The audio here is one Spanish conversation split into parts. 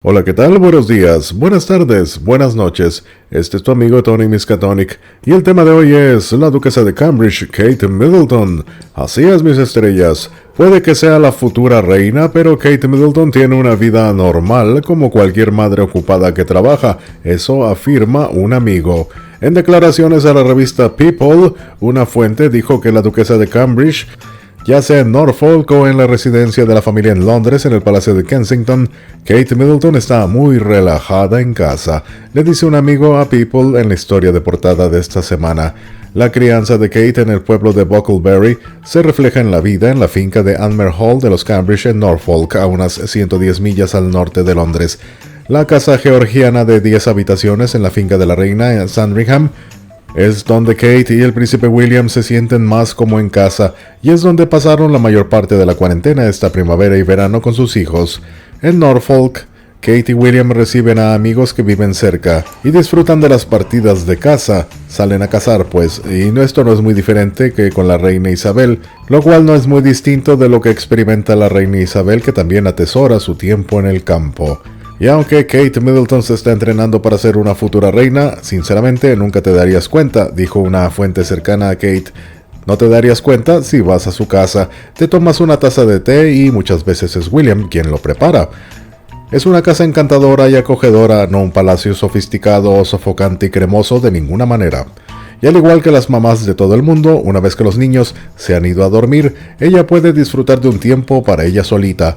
Hola, ¿qué tal? Buenos días, buenas tardes, buenas noches. Este es tu amigo Tony Miskatonic y el tema de hoy es la duquesa de Cambridge, Kate Middleton. Así es, mis estrellas. Puede que sea la futura reina, pero Kate Middleton tiene una vida normal como cualquier madre ocupada que trabaja. Eso afirma un amigo. En declaraciones a la revista People, una fuente dijo que la duquesa de Cambridge, ya sea en Norfolk o en la residencia de la familia en Londres, en el Palacio de Kensington, Kate Middleton está muy relajada en casa, le dice un amigo a People en la historia de portada de esta semana. La crianza de Kate en el pueblo de Bucklebury se refleja en la vida en la finca de Anmer Hall de los Cambridge en Norfolk, a unas 110 millas al norte de Londres. La casa georgiana de 10 habitaciones en la finca de la reina en Sandringham es donde Kate y el príncipe William se sienten más como en casa y es donde pasaron la mayor parte de la cuarentena esta primavera y verano con sus hijos. En Norfolk, Kate y William reciben a amigos que viven cerca y disfrutan de las partidas de caza. Salen a cazar pues, y esto no es muy diferente que con la reina Isabel, lo cual no es muy distinto de lo que experimenta la reina Isabel, que también atesora su tiempo en el campo. Y aunque Kate Middleton se está entrenando para ser una futura reina, sinceramente nunca te darías cuenta, dijo una fuente cercana a Kate. No te darías cuenta si vas a su casa, te tomas una taza de té y muchas veces es William quien lo prepara. Es una casa encantadora y acogedora, no un palacio sofisticado, sofocante y cremoso de ninguna manera. Y al igual que las mamás de todo el mundo, una vez que los niños se han ido a dormir, ella puede disfrutar de un tiempo para ella solita,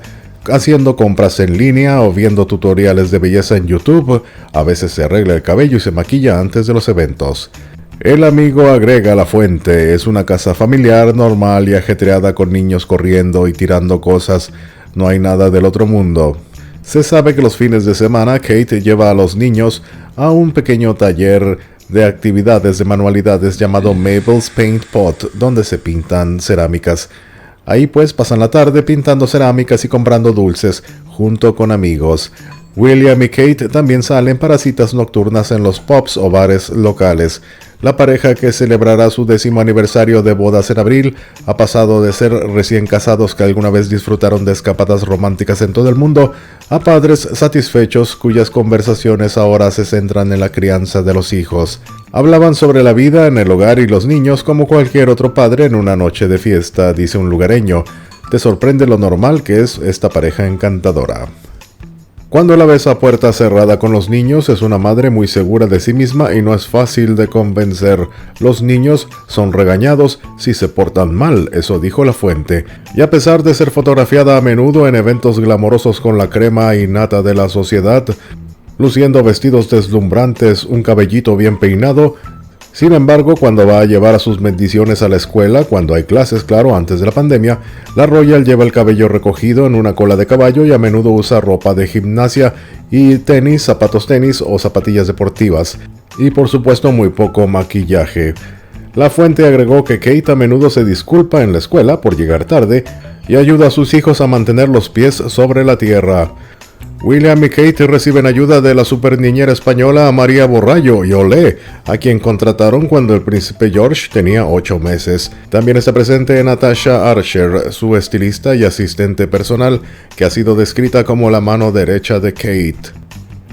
haciendo compras en línea o viendo tutoriales de belleza en YouTube. A veces se arregla el cabello y se maquilla antes de los eventos. El amigo agrega a la fuente, es una casa familiar, normal y ajetreada con niños corriendo y tirando cosas. No hay nada del otro mundo. Se sabe que los fines de semana Kate lleva a los niños a un pequeño taller de actividades de manualidades llamado Mabel's Paint Pot, donde se pintan cerámicas. Ahí pues pasan la tarde pintando cerámicas y comprando dulces, junto con amigos. William y Kate también salen para citas nocturnas en los pubs o bares locales. La pareja, que celebrará su 10º aniversario de bodas en abril, ha pasado de ser recién casados que alguna vez disfrutaron de escapadas románticas en todo el mundo, a padres satisfechos cuyas conversaciones ahora se centran en la crianza de los hijos. Hablaban sobre la vida en el hogar y los niños como cualquier otro padre en una noche de fiesta, dice un lugareño. Te sorprende lo normal que es esta pareja encantadora. Cuando la ves a puerta cerrada con los niños, es una madre muy segura de sí misma y no es fácil de convencer. Los niños son regañados si se portan mal, eso dijo la fuente. Y a pesar de ser fotografiada a menudo en eventos glamorosos con la crema y nata de la sociedad, luciendo vestidos deslumbrantes, un cabellito bien peinado, sin embargo, cuando va a llevar a sus bendiciones a la escuela, cuando hay clases, claro, antes de la pandemia, la Royal lleva el cabello recogido en una cola de caballo y a menudo usa ropa de gimnasia y tenis, zapatos tenis o zapatillas deportivas. Y por supuesto muy poco maquillaje. La fuente agregó que Kate a menudo se disculpa en la escuela por llegar tarde y ayuda a sus hijos a mantener los pies sobre la tierra. William y Kate reciben ayuda de la superniñera española María Borrallo y Olé, a quien contrataron cuando el príncipe George tenía 8 meses. También está presente Natasha Archer, su estilista y asistente personal, que ha sido descrita como la mano derecha de Kate.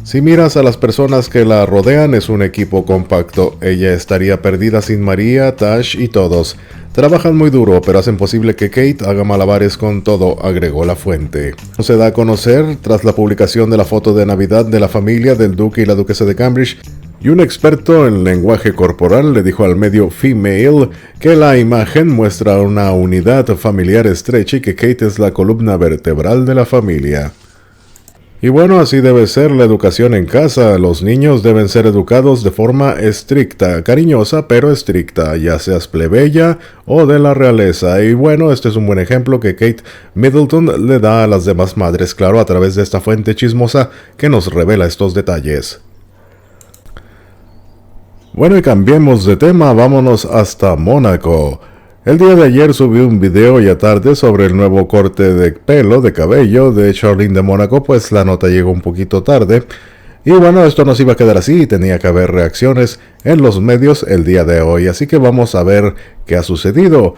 Si miras a las personas que la rodean, es un equipo compacto. Ella estaría perdida sin María, Tash y todos. Trabajan muy duro, pero hacen posible que Kate haga malabares con todo, agregó la fuente. Se da a conocer tras la publicación de la foto de Navidad de la familia del duque y la duquesa de Cambridge, y un experto en lenguaje corporal le dijo al medio Female que la imagen muestra una unidad familiar estrecha y que Kate es la columna vertebral de la familia. Y bueno, así debe ser la educación en casa. Los niños deben ser educados de forma estricta, cariñosa pero estricta, ya seas plebeya o de la realeza. Y bueno, este es un buen ejemplo que Kate Middleton le da a las demás madres, claro, a través de esta fuente chismosa que nos revela estos detalles. Bueno, y cambiemos de tema, vámonos hasta Mónaco. El día de ayer subí un video ya tarde sobre el nuevo corte de pelo, de cabello de Charlene de Mónaco, pues la nota llegó un poquito tarde. Y bueno, esto no se iba a quedar así, tenía que haber reacciones en los medios el día de hoy, así que vamos a ver qué ha sucedido.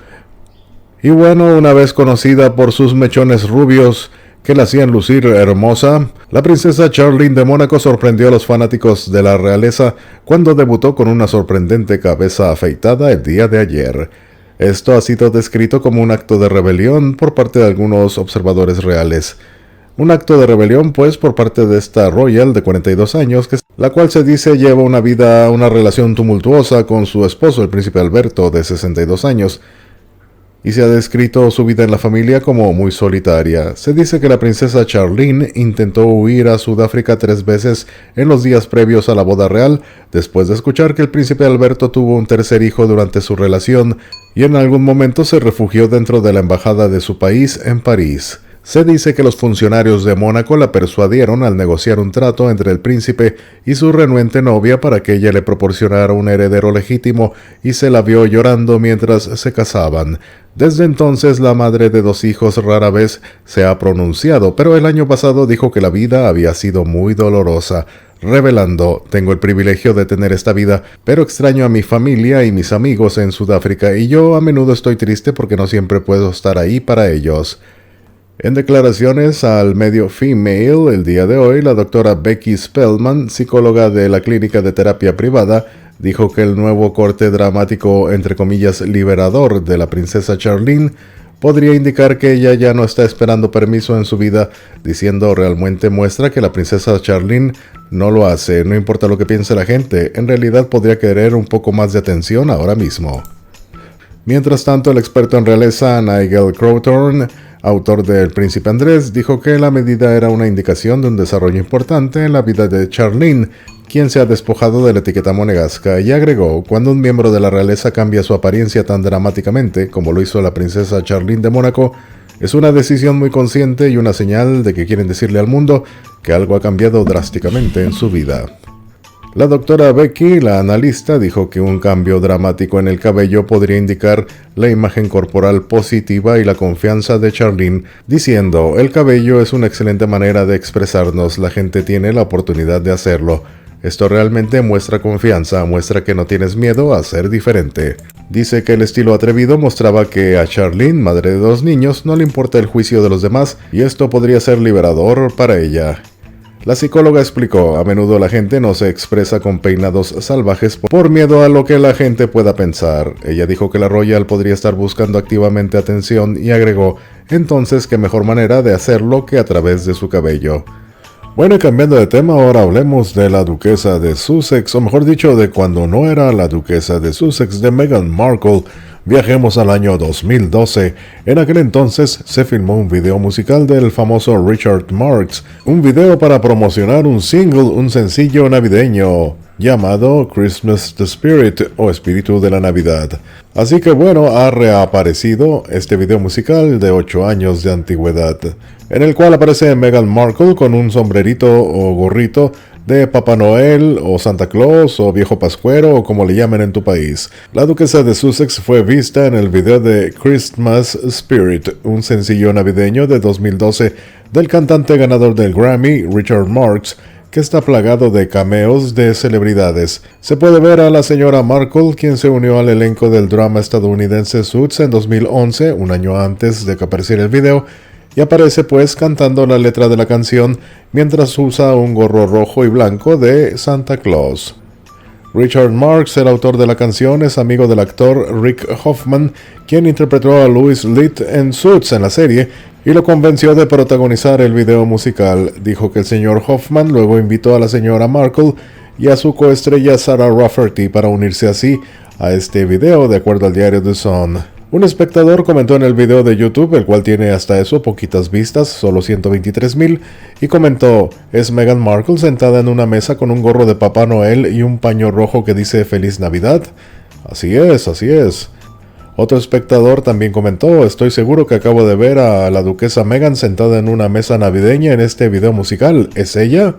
Y bueno, una vez conocida por sus mechones rubios, que la hacían lucir hermosa, la princesa Charlene de Mónaco sorprendió a los fanáticos de la realeza cuando debutó con una sorprendente cabeza afeitada el día de ayer. Esto ha sido descrito como un acto de rebelión por parte de algunos observadores reales. Un acto de rebelión, pues, por parte de esta royal de 42 años, la cual se dice lleva una relación tumultuosa con su esposo, el príncipe Alberto, de 62 años, y se ha descrito su vida en la familia como muy solitaria. Se dice que la princesa Charlene intentó huir a Sudáfrica 3 veces en los días previos a la boda real, después de escuchar que el príncipe Alberto tuvo un tercer hijo durante su relación, y en algún momento se refugió dentro de la embajada de su país en París. Se dice que los funcionarios de Mónaco la persuadieron al negociar un trato entre el príncipe y su renuente novia para que ella le proporcionara un heredero legítimo, y se la vio llorando mientras se casaban. Desde entonces la madre de 2 hijos rara vez se ha pronunciado, pero el año pasado dijo que la vida había sido muy dolorosa, revelando: tengo el privilegio de tener esta vida, pero extraño a mi familia y mis amigos en Sudáfrica, y yo a menudo estoy triste porque no siempre puedo estar ahí para ellos. En declaraciones al medio Female el día de hoy, la doctora Becky Spellman, psicóloga de la clínica de terapia privada, dijo que el nuevo corte dramático, entre comillas, liberador de la princesa Charlene podría indicar que ella ya no está esperando permiso en su vida, diciendo: realmente muestra que la princesa Charlene no lo hace, no importa lo que piense la gente, en realidad podría querer un poco más de atención ahora mismo. Mientras tanto, el experto en realeza Nigel Crowthorne, autor de El Príncipe Andrés, dijo que la medida era una indicación de un desarrollo importante en la vida de Charlene, quien se ha despojado de la etiqueta monegasca, y agregó: cuando un miembro de la realeza cambia su apariencia tan dramáticamente como lo hizo la princesa Charlene de Mónaco, es una decisión muy consciente y una señal de que quieren decirle al mundo que algo ha cambiado drásticamente en su vida. La doctora Becky, la analista, dijo que un cambio dramático en el cabello podría indicar la imagen corporal positiva y la confianza de Charlene, diciendo: el cabello es una excelente manera de expresarnos, la gente tiene la oportunidad de hacerlo. Esto realmente muestra confianza, muestra que no tienes miedo a ser diferente. Dice que el estilo atrevido mostraba que a Charlene, madre de 2 niños, no le importa el juicio de los demás, y esto podría ser liberador para ella. La psicóloga explicó: a menudo la gente no se expresa con peinados salvajes por miedo a lo que la gente pueda pensar. Ella dijo que la royal podría estar buscando activamente atención, y agregó: entonces qué mejor manera de hacerlo que a través de su cabello. Bueno, y cambiando de tema, ahora hablemos de la duquesa de Sussex, o mejor dicho, de cuando no era la duquesa de Sussex, de Meghan Markle. Viajemos al año 2012. En aquel entonces se filmó un video musical del famoso Richard Marx, un video para promocionar un single, un sencillo navideño llamado Christmas the Spirit, o Espíritu de la Navidad. Así que bueno, ha reaparecido este video musical de 8 años de antigüedad, en el cual aparece Meghan Markle con un sombrerito o gorrito de Papá Noel o Santa Claus o Viejo Pascuero, o como le llamen en tu país. La duquesa de Sussex fue vista en el video de Christmas Spirit, un sencillo navideño de 2012 del cantante ganador del Grammy, Richard Marx, que está plagado de cameos de celebridades. Se puede ver a la señora Markle, quien se unió al elenco del drama estadounidense Suits en 2011, un año antes de que apareciera el video, y aparece pues cantando la letra de la canción mientras usa un gorro rojo y blanco de Santa Claus. Richard Marx, el autor de la canción, es amigo del actor Rick Hoffman, quien interpretó a Louis Litt en Suits en la serie y lo convenció de protagonizar el video musical. Dijo que el señor Hoffman luego invitó a la señora Markle y a su coestrella Sarah Rafferty para unirse así a este video, de acuerdo al diario The Sun. Un espectador comentó en el video de YouTube, el cual tiene hasta eso poquitas vistas, solo 123,000, y comentó: es Meghan Markle sentada en una mesa con un gorro de Papá Noel y un paño rojo que dice Feliz Navidad. Así es, así es. Otro espectador también comentó: estoy seguro que acabo de ver a la duquesa Meghan sentada en una mesa navideña en este video musical. ¿Es ella?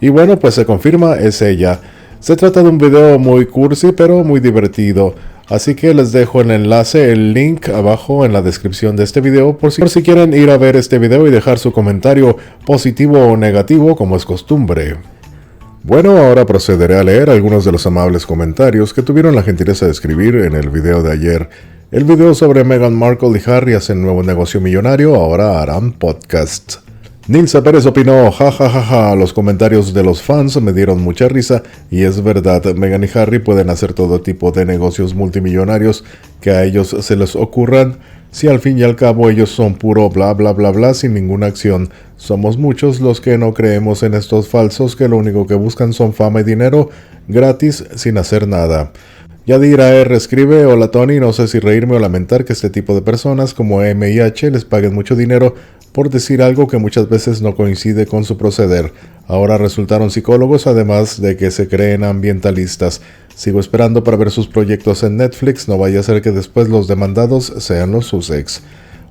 Y bueno, pues se confirma, es ella. Se trata de un video muy cursi, pero muy divertido. Así que les dejo el enlace, el link abajo en la descripción de este video por si quieren ir a ver este video y dejar su comentario positivo o negativo como es costumbre. Bueno, ahora procederé a leer algunos de los amables comentarios que tuvieron la gentileza de escribir en el video de ayer. El video sobre Meghan Markle y Harry hacen nuevo negocio millonario, ahora harán podcast. Nilsa Pérez opinó, jajajaja, los comentarios de los fans me dieron mucha risa y es verdad, Meghan y Harry pueden hacer todo tipo de negocios multimillonarios que a ellos se les ocurran, si al fin y al cabo ellos son puro bla bla bla bla sin ninguna acción. Somos muchos los que no creemos en estos falsos que lo único que buscan son fama y dinero gratis sin hacer nada. Yadira R. escribe, hola Tony, no sé si reírme o lamentar que este tipo de personas como M&H les paguen mucho dinero por decir algo que muchas veces no coincide con su proceder. Ahora resultaron psicólogos además de que se creen ambientalistas. Sigo esperando para ver sus proyectos en Netflix, no vaya a ser que después los demandados sean los Sussex.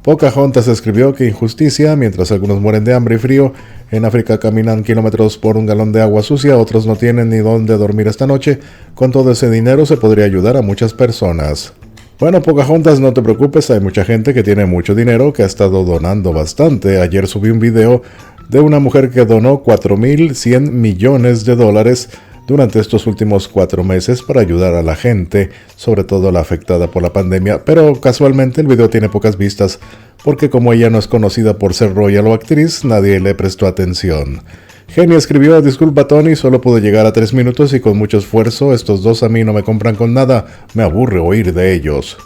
Pocahontas escribió que injusticia, mientras algunos mueren de hambre y frío, en África caminan kilómetros por un galón de agua sucia, otros no tienen ni dónde dormir esta noche. Con todo ese dinero se podría ayudar a muchas personas. Bueno, Pocahontas, no te preocupes, hay mucha gente que tiene mucho dinero que ha estado donando bastante. Ayer subí un video de una mujer que donó 4.100 millones de dólares durante estos últimos 4 meses para ayudar a la gente, sobre todo la afectada por la pandemia, pero casualmente el video tiene pocas vistas, porque como ella no es conocida por ser royal o actriz, nadie le prestó atención. Genia escribió, disculpa Tony, solo pude llegar a 3 minutos y con mucho esfuerzo, estos dos a mí no me compran con nada, me aburre oír de ellos.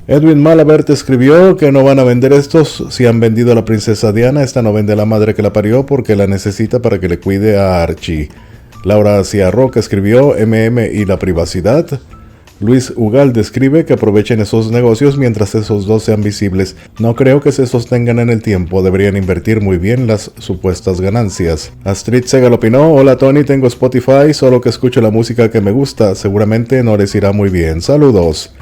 Edwin Malabert escribió que no van a vender estos, si han vendido a la princesa Diana, esta no vende a la madre que la parió porque la necesita para que le cuide a Archie. Laura Ciarroca escribió y la privacidad. Luis Ugalde escribe que aprovechen esos negocios mientras esos dos sean visibles. No creo que se sostengan en el tiempo, deberían invertir muy bien las supuestas ganancias. Astrid Segal opinó, hola Tony, tengo Spotify, solo que escucho la música que me gusta, seguramente no les irá muy bien. Saludos.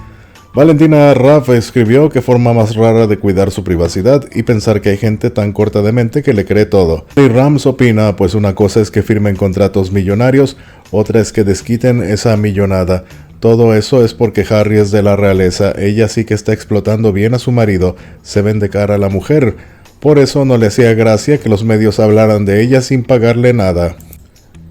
Valentina Raff escribió que forma más rara de cuidar su privacidad y pensar que hay gente tan corta de mente que le cree todo. Y Rams opina, pues una cosa es que firmen contratos millonarios, otra es que desquiten esa millonada. Todo eso es porque Harry es de la realeza, ella sí que está explotando bien a su marido, se ven de cara a la mujer. Por eso no le hacía gracia que los medios hablaran de ella sin pagarle nada.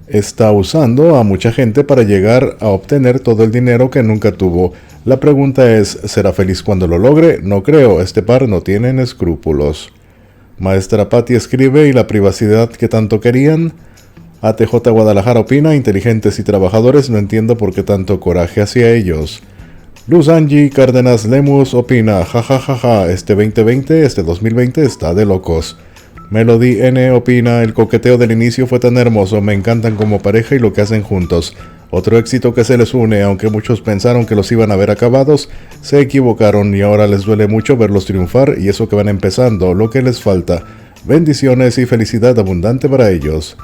Está usando a mucha gente para llegar a obtener todo el dinero que nunca tuvo. La pregunta es, ¿será feliz cuando lo logre? No creo, este par no tienen escrúpulos. Maestra Patti escribe, ¿y la privacidad que tanto querían? ATJ Guadalajara opina, inteligentes y trabajadores, no entiendo por qué tanto coraje hacia ellos. Luz Angie Cárdenas Lemus opina, jajajaja, este 2020 está de locos. Melody N opina, el coqueteo del inicio fue tan hermoso, me encantan como pareja y lo que hacen juntos. Otro éxito que se les une, aunque muchos pensaron que los iban a ver acabados, se equivocaron y ahora les duele mucho verlos triunfar y eso que van empezando, lo que les falta. Bendiciones y felicidad abundante para ellos.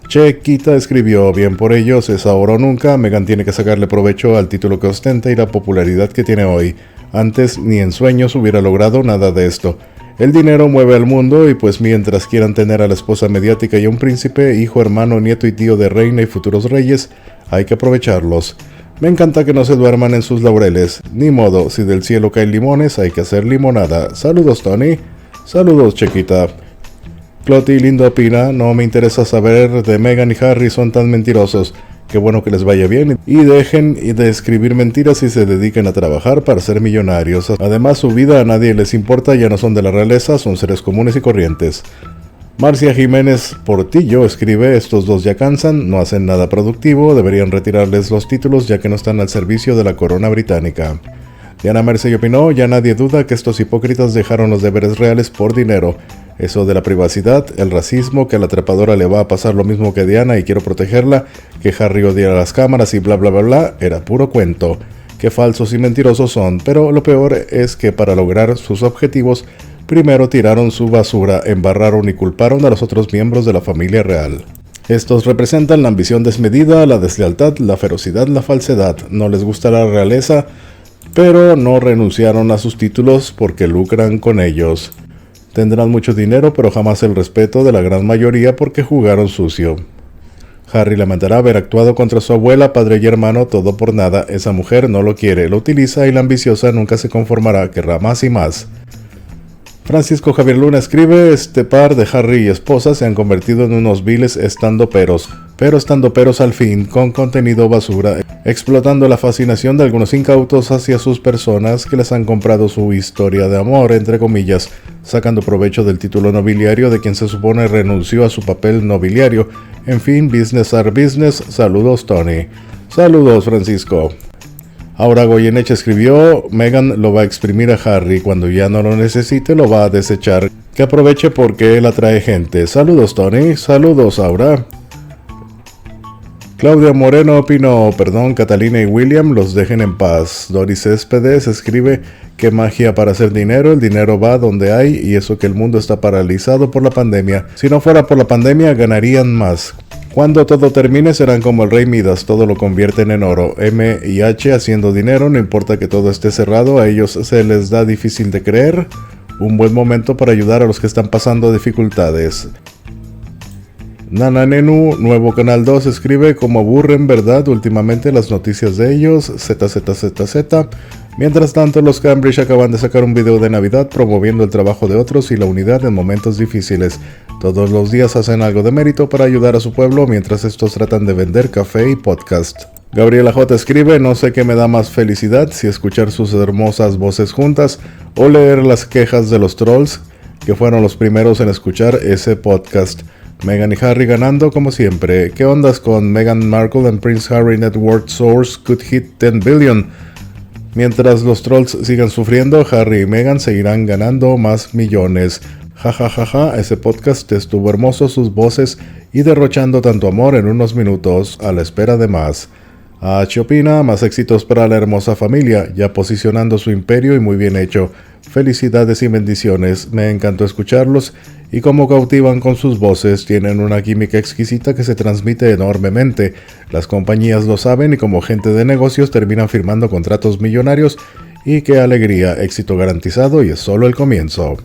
Chequita escribió, bien por ellos, es ahora o nunca, Meghan tiene que sacarle provecho al título que ostenta y la popularidad que tiene hoy. Antes ni en sueños hubiera logrado nada de esto. El dinero mueve al mundo y pues mientras quieran tener a la esposa mediática y a un príncipe, hijo, hermano, nieto y tío de reina y futuros reyes, hay que aprovecharlos. Me encanta que no se duerman en sus laureles. Ni modo, si del cielo caen limones, hay que hacer limonada. Saludos, Tony. Saludos, Chequita. Cloti Lindo opina, no me interesa saber de Meghan y Harry, son tan mentirosos. Qué bueno que les vaya bien y dejen de escribir mentiras y se dediquen a trabajar para ser millonarios. Además, su vida a nadie les importa, ya no son de la realeza, son seres comunes y corrientes. Marcia Jiménez Portillo escribe, estos dos ya cansan, no hacen nada productivo, deberían retirarles los títulos ya que no están al servicio de la corona británica. Diana Mercey opinó, ya nadie duda que estos hipócritas dejaron los deberes reales por dinero. Eso de la privacidad, el racismo, que a la atrapadora le va a pasar lo mismo que a Diana y quiero protegerla, que Harry odia las cámaras y bla bla bla bla, era puro cuento. Qué falsos y mentirosos son, pero lo peor es que para lograr sus objetivos, primero tiraron su basura, embarraron y culparon a los otros miembros de la familia real. Estos representan la ambición desmedida, la deslealtad, la ferocidad, la falsedad. No les gusta la realeza, pero no renunciaron a sus títulos porque lucran con ellos. Tendrán mucho dinero, pero jamás el respeto de la gran mayoría porque jugaron sucio. Harry lamentará haber actuado contra su abuela, padre y hermano, todo por nada. Esa mujer no lo quiere, lo utiliza y la ambiciosa nunca se conformará, querrá más y más. Francisco Javier Luna escribe, este par de Harry y esposa se han convertido en unos viles estandoperos, pero estando peros al fin, con contenido basura, explotando la fascinación de algunos incautos hacia sus personas que les han comprado su historia de amor, entre comillas, sacando provecho del título nobiliario de quien se supone renunció a su papel nobiliario. En fin, business are business. Saludos, Tony. Saludos, Francisco. Ahora Goyeneche escribió, Meghan lo va a exprimir a Harry, cuando ya no lo necesite lo va a desechar, que aproveche porque él atrae gente. Saludos, Tony. Saludos, Aura. Claudia Moreno opinó, perdón, Catalina y William los dejen en paz. Doris Céspedes escribe, qué magia para hacer dinero, el dinero va donde hay y eso que el mundo está paralizado por la pandemia. Si no fuera por la pandemia ganarían más. Cuando todo termine serán como el rey Midas, todo lo convierten en oro. M y H haciendo dinero, no importa que todo esté cerrado, a ellos se les da difícil de creer. Un buen momento para ayudar a los que están pasando dificultades. Nana Nenu, nuevo canal 2, escribe, como aburren, ¿verdad? Últimamente las noticias de ellos, ZZZZ. Mientras tanto, los Cambridge acaban de sacar un video de Navidad promoviendo el trabajo de otros y la unidad en momentos difíciles. Todos los días hacen algo de mérito para ayudar a su pueblo mientras estos tratan de vender café y podcast. Gabriela J. escribe, no sé qué me da más felicidad, si escuchar sus hermosas voces juntas o leer las quejas de los trolls, que fueron los primeros en escuchar ese podcast. Meghan y Harry ganando como siempre. ¿Qué ondas con Meghan Markle and Prince Harry net worth source could hit 10 billion? Mientras los trolls sigan sufriendo, Harry y Meghan seguirán ganando más millones. Ja ja ja ja, ese podcast estuvo hermoso, sus voces y derrochando tanto amor en unos minutos, a la espera de más. H opina, más éxitos para la hermosa familia, ya posicionando su imperio y muy bien hecho. Felicidades y bendiciones, me encantó escucharlos y cómo cautivan con sus voces, tienen una química exquisita que se transmite enormemente. Las compañías lo saben y como gente de negocios terminan firmando contratos millonarios y qué alegría, éxito garantizado y es solo el comienzo.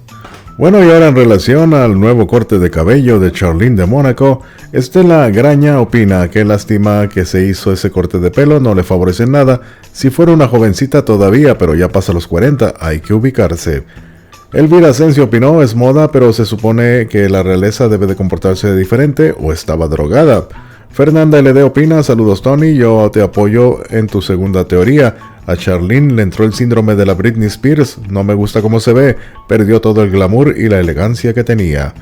Bueno, y ahora en relación al nuevo corte de cabello de Charlene de Mónaco, Estela Graña opina que lástima que se hizo ese corte de pelo, no le favorece nada. Si fuera una jovencita todavía, pero ya pasa los 40, hay que ubicarse. Elvira Asensio opinó, es moda, pero se supone que la realeza debe de comportarse diferente o estaba drogada. Fernanda LD opina, saludos Tony, yo te apoyo en tu segunda teoría. A Charlene le entró el síndrome de la Britney Spears, no me gusta cómo se ve, perdió todo el glamour y la elegancia que tenía.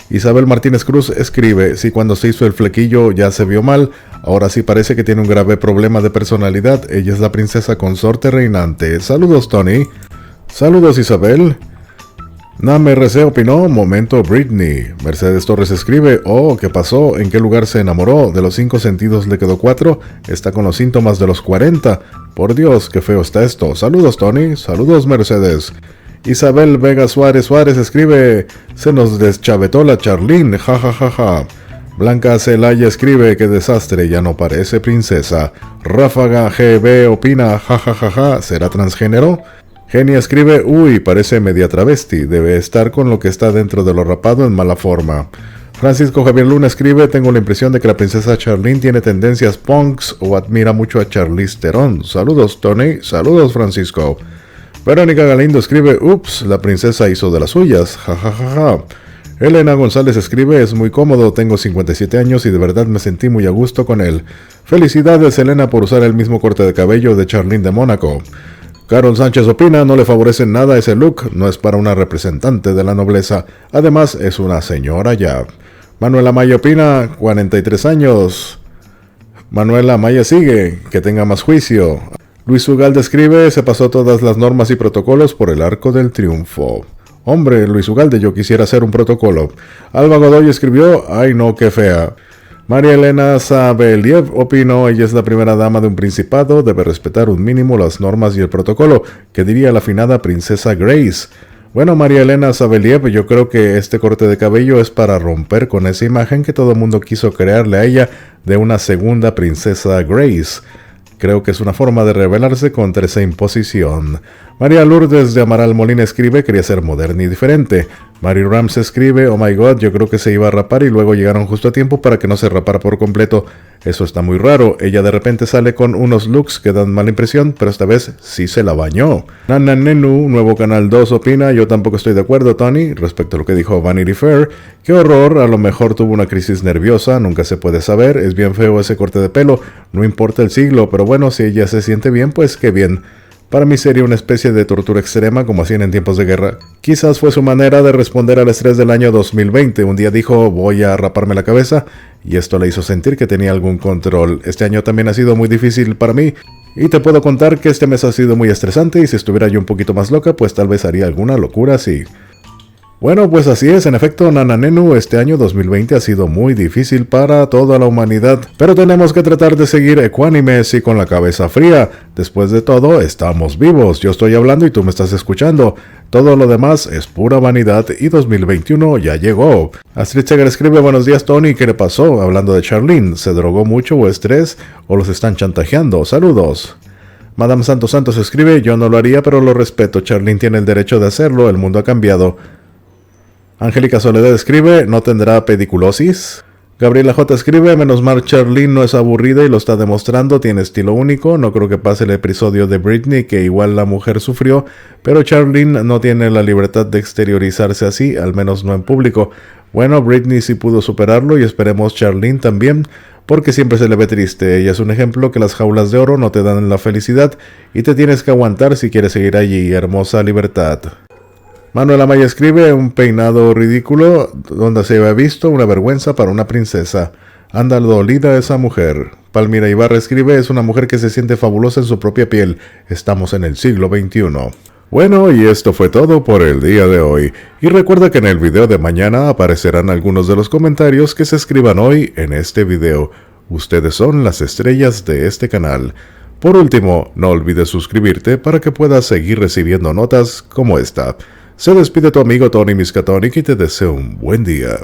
Isabel Martínez Cruz escribe, si cuando se hizo el flequillo ya se vio mal, ahora sí parece que tiene un grave problema de personalidad, ella es la princesa consorte reinante. Saludos Tony. Saludos Isabel. Nam RC opinó, momento Britney. Mercedes Torres escribe, oh, ¿qué pasó? ¿En qué lugar se enamoró? De los 5 sentidos le quedó 4, está con los síntomas de los 40. Por Dios, qué feo está esto. Saludos Tony, saludos Mercedes. Isabel Vega Suárez escribe, se nos deschavetó la Charlene, jajajaja. Blanca Celaya escribe, qué desastre, ya no parece princesa. Ráfaga GB opina, jajajaja, ¿será transgénero? Genia escribe, uy, parece media travesti, debe estar con lo que está dentro de lo rapado en mala forma. Francisco Javier Luna escribe, tengo la impresión de que la princesa Charlene tiene tendencias punks o admira mucho a Charlize Theron. Saludos Tony, saludos Francisco. Verónica Galindo escribe, ups, la princesa hizo de las suyas, jajajaja. Elena González escribe, es muy cómodo, tengo 57 años y de verdad me sentí muy a gusto con él. Felicidades Elena por usar el mismo corte de cabello de Charlene de Mónaco. Carol Sánchez opina, no le favorece nada ese look, no es para una representante de la nobleza, además es una señora ya. Manuela Maya opina, 43 años. Manuela Maya sigue, que tenga más juicio. Luis Ugalde escribe, se pasó todas las normas y protocolos por el arco del triunfo. Hombre, Luis Ugalde, yo quisiera hacer un protocolo. Alba Godoy escribió, ay no, qué fea. María Elena Sabeliev opinó, ella es la primera dama de un principado, debe respetar un mínimo las normas y el protocolo, que diría la afinada princesa Grace. Bueno, María Elena Sabeliev, yo creo que este corte de cabello es para romper con esa imagen que todo el mundo quiso crearle a ella de una segunda princesa Grace. Creo que es una forma de rebelarse contra esa imposición. María Lourdes de Amaral Molina escribe, quería ser moderna y diferente. Mary Rams escribe, oh my god, yo creo que se iba a rapar y luego llegaron justo a tiempo para que no se rapara por completo. Eso está muy raro, ella de repente sale con unos looks que dan mala impresión, pero esta vez sí se la bañó. Nana Nenu, nuevo canal 2, opina, yo tampoco estoy de acuerdo, Tony, respecto a lo que dijo Vanity Fair. Qué horror, a lo mejor tuvo una crisis nerviosa, nunca se puede saber, es bien feo ese corte de pelo, no importa el siglo, pero bueno, si ella se siente bien, pues qué bien. Para mí sería una especie de tortura extrema como hacían en tiempos de guerra. Quizás fue su manera de responder al estrés del año 2020. Un día dijo, voy a raparme la cabeza, y esto le hizo sentir que tenía algún control. Este año también ha sido muy difícil para mí, y te puedo contar que este mes ha sido muy estresante, y si estuviera yo un poquito más loca, pues tal vez haría alguna locura así. Bueno, pues así es, en efecto, Nananenu, este año 2020 ha sido muy difícil para toda la humanidad, pero tenemos que tratar de seguir ecuánimes y con la cabeza fría. Después de todo, estamos vivos, yo estoy hablando y tú me estás escuchando. Todo lo demás es pura vanidad y 2021 ya llegó. Astrid Segar escribe, buenos días Tony, ¿qué le pasó? Hablando de Charlene, ¿se drogó mucho o estrés o los están chantajeando? Saludos. Madame Santos escribe, yo no lo haría pero lo respeto, Charlene tiene el derecho de hacerlo, el mundo ha cambiado. Angélica Soledad escribe, ¿no tendrá pediculosis? Gabriela J. escribe, menos mal Charlene no es aburrida y lo está demostrando, tiene estilo único, no creo que pase el episodio de Britney que igual la mujer sufrió, pero Charlene no tiene la libertad de exteriorizarse así, al menos no en público. Bueno, Britney sí pudo superarlo y esperemos Charlene también, porque siempre se le ve triste. Ella es un ejemplo que las jaulas de oro no te dan la felicidad y te tienes que aguantar si quieres seguir allí, hermosa libertad. Manuel Amaya escribe, un peinado ridículo donde se había visto una vergüenza para una princesa. Anda dolida esa mujer. Palmira Ibarra escribe, es una mujer que se siente fabulosa en su propia piel. Estamos en el siglo XXI. Bueno, y esto fue todo por el día de hoy. Y recuerda que en el video de mañana aparecerán algunos de los comentarios que se escriban hoy en este video. Ustedes son las estrellas de este canal. Por último, no olvides suscribirte para que puedas seguir recibiendo notas como esta. Se despide tu amigo Tony Miskatonic y te deseo un buen día.